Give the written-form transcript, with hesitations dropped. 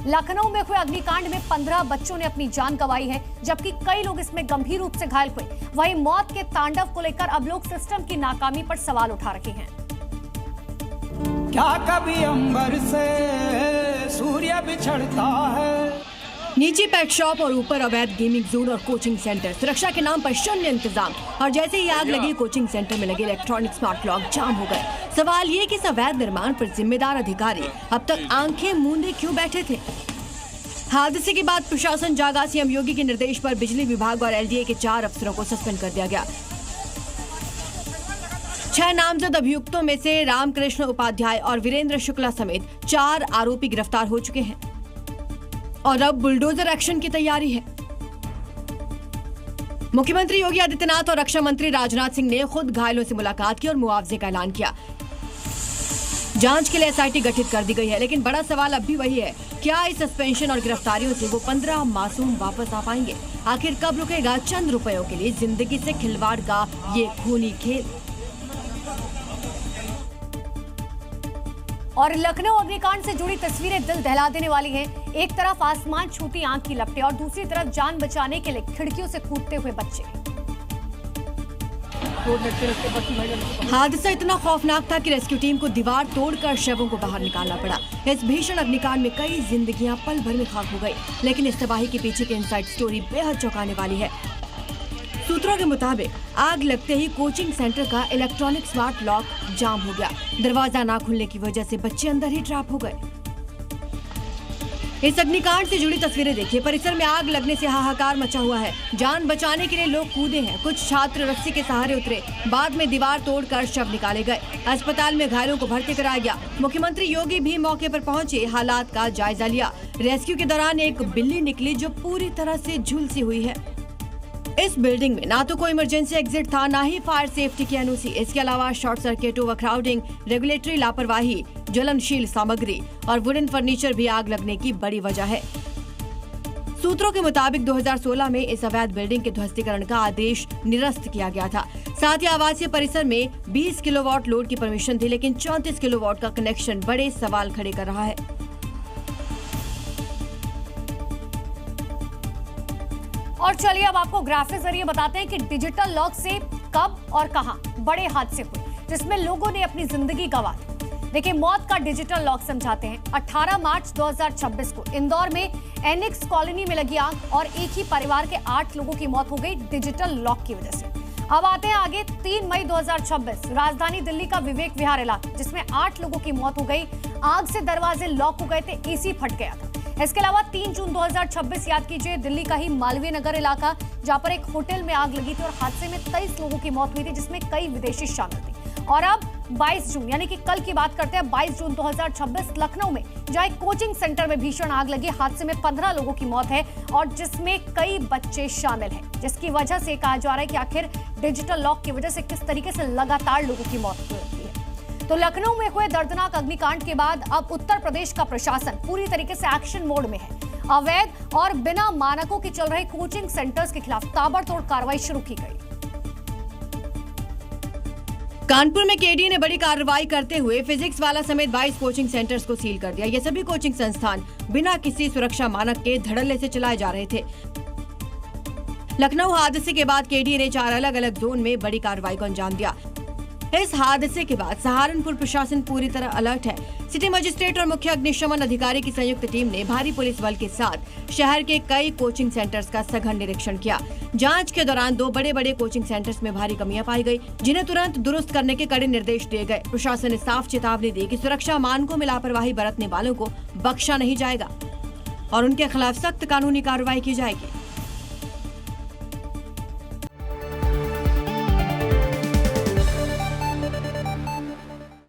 लखनऊ में हुए अग्निकांड में 15 बच्चों ने अपनी जान गंवाई है, जबकि कई लोग इसमें गंभीर रूप से घायल हुए। वहीं मौत के तांडव को लेकर अब लोग सिस्टम की नाकामी पर सवाल उठा रहे हैं। क्या कभी अंबर से सूर्य बिछड़ता है। नीचे पेट शॉप और ऊपर अवैध गेमिंग जोन और कोचिंग सेंटर, सुरक्षा के नाम पर शून्य इंतजाम। और जैसे ही आग लगी, कोचिंग सेंटर में लगे इलेक्ट्रॉनिक स्मार्ट लॉक जाम हो गए। सवाल ये कि इस अवैध निर्माण पर जिम्मेदार अधिकारी अब तक आंखें मूंदे क्यों बैठे थे। हादसे के बाद प्रशासन जागा। सीएम योगी के निर्देश पर बिजली विभाग और एलडीए के 4 अफसरों को सस्पेंड कर दिया गया। 6 नामजद अभियुक्तों में से रामकृष्ण उपाध्याय और वीरेंद्र शुक्ला समेत 4 आरोपी गिरफ्तार हो चुके हैं और अब बुलडोजर एक्शन की तैयारी है। मुख्यमंत्री योगी आदित्यनाथ और रक्षा मंत्री राजनाथ सिंह ने खुद घायलों से मुलाकात की और मुआवजे का ऐलान किया। जांच के लिए एसआईटी गठित कर दी गई है, लेकिन बड़ा सवाल अब भी वही है, क्या इस सस्पेंशन और गिरफ्तारियों से वो 15 मासूम वापस आ पाएंगे? आखिर कब रुकेगा चंद रुपयों के लिए जिंदगी से खिलवाड़ का ये खूनी खेल? और लखनऊ अग्निकांड से जुड़ी तस्वीरें दिल दहला देने वाली हैं। एक तरफ आसमान छूती आंख की लपटें और दूसरी तरफ जान बचाने के लिए खिड़कियों से कूदते हुए बच्चे। हादसा इतना खौफनाक था कि रेस्क्यू टीम को दीवार तोड़कर शवों को बाहर निकालना पड़ा। इस भीषण अग्निकांड में कई जिंदगियां पल भर में खाक हो गई, लेकिन इस तबाही के पीछे की इनसाइड स्टोरी बेहद चौंकाने वाली है। सूत्रों के मुताबिक आग लगते ही कोचिंग सेंटर का इलेक्ट्रॉनिक स्मार्ट लॉक जाम हो गया। दरवाजा ना खुलने की वजह से बच्चे अंदर ही ट्रैप हो गए। इस अग्निकांड से जुड़ी तस्वीरें देखिए। परिसर में आग लगने से हाहाकार मचा हुआ है। जान बचाने के लिए लोग कूदे हैं, कुछ छात्र रस्सी के सहारे उतरे, बाद में दीवार तोड़कर शव निकाले गए। अस्पताल में घायलों को भर्ती कराया गया। मुख्यमंत्री योगी भी मौके पर पहुंचे, हालात का जायजा लिया। रेस्क्यू के दौरान एक बिल्ली निकली जो पूरी तरह से झुलसी हुई है। इस बिल्डिंग में ना तो कोई इमरजेंसी एग्जिट था, ना ही फायर सेफ्टी की एनओसी। इसके अलावा शॉर्ट सर्किट, ओवरक्राउडिंग, रेगुलेटरी लापरवाही, ज्वलनशील सामग्री और वुडन फर्नीचर भी आग लगने की बड़ी वजह है। सूत्रों के मुताबिक 2016 में इस अवैध बिल्डिंग के ध्वस्तीकरण का आदेश निरस्त किया गया था। साथ ही आवासीय परिसर में 20 किलोवाट लोड की परमिशन थी, लेकिन 34 किलोवाट का कनेक्शन बड़े सवाल खड़े कर रहा है। और चलिए अब आपको ग्राफिक जरिए बताते हैं कि डिजिटल लॉक से कब और कहां बड़े हादसे हुए, जिसमें लोगों ने अपनी जिंदगी गंवा दी। देखिए, मौत का डिजिटल लॉक समझाते हैं। 18 मार्च 2026 को इंदौर में एनिक्स कॉलोनी में लगी आग और एक ही परिवार के 8 लोगों की मौत हो गई डिजिटल लॉक की वजह से। अब आते हैं आगे। 3 मई 2026 राजधानी दिल्ली का विवेक विहार इलाका, जिसमें 8 लोगों की मौत हो गई। आग से दरवाजे लॉक हो गए थे, एसी फट गया था। इसके अलावा 3 जून 2026 याद कीजिए, दिल्ली का ही मालवीय नगर इलाका, जहां पर एक होटल में आग लगी थी और हादसे में 23 लोगों की मौत हुई थी, जिसमें कई विदेशी शामिल थे। और अब 22 जून यानी कि कल की बात करते हैं। 22 जून 2026 लखनऊ में जहां एक कोचिंग सेंटर में भीषण आग लगी। हादसे में 15 लोगों की मौत है और जिसमें कई बच्चे शामिल हैं, जिसकी वजह से कहा जा रहा है कि आखिर डिजिटल लॉक की वजह से किस तरीके से लगातार लोगों की मौत हुई है। तो लखनऊ में हुए दर्दनाक अग्निकांड के बाद अब उत्तर प्रदेश का प्रशासन पूरी तरीके से एक्शन मोड में है। अवैध और बिना मानकों के चल रहे कोचिंग सेंटर्स के खिलाफ ताबड़तोड़ कार्रवाई शुरू की गई। कानपुर में केडी ने बड़ी कार्रवाई करते हुए फिजिक्स वाला समेत 22 कोचिंग सेंटर्स को सील कर दिया। ये सभी कोचिंग संस्थान बिना किसी सुरक्षा मानक के धड़ल्ले से चलाए जा रहे थे। लखनऊ हादसे के बाद केडी ने 4 अलग अलग जोन में बड़ी कार्रवाई को अंजाम दिया। इस हादसे के बाद सहारनपुर प्रशासन पूरी तरह अलर्ट है। सिटी मजिस्ट्रेट और मुख्य अग्निशमन अधिकारी की संयुक्त टीम ने भारी पुलिस बल के साथ शहर के कई कोचिंग सेंटर्स का सघन निरीक्षण किया। जांच के दौरान 2 बड़े कोचिंग सेंटर्स में भारी कमियां पाई गई, जिन्हें तुरंत दुरुस्त करने के कड़े निर्देश दिए गए। प्रशासन ने साफ चेतावनी दी कि सुरक्षा मानकों में लापरवाही बरतने वालों को बख्शा नहीं जाएगा और उनके खिलाफ सख्त कानूनी कार्रवाई की जाएगी।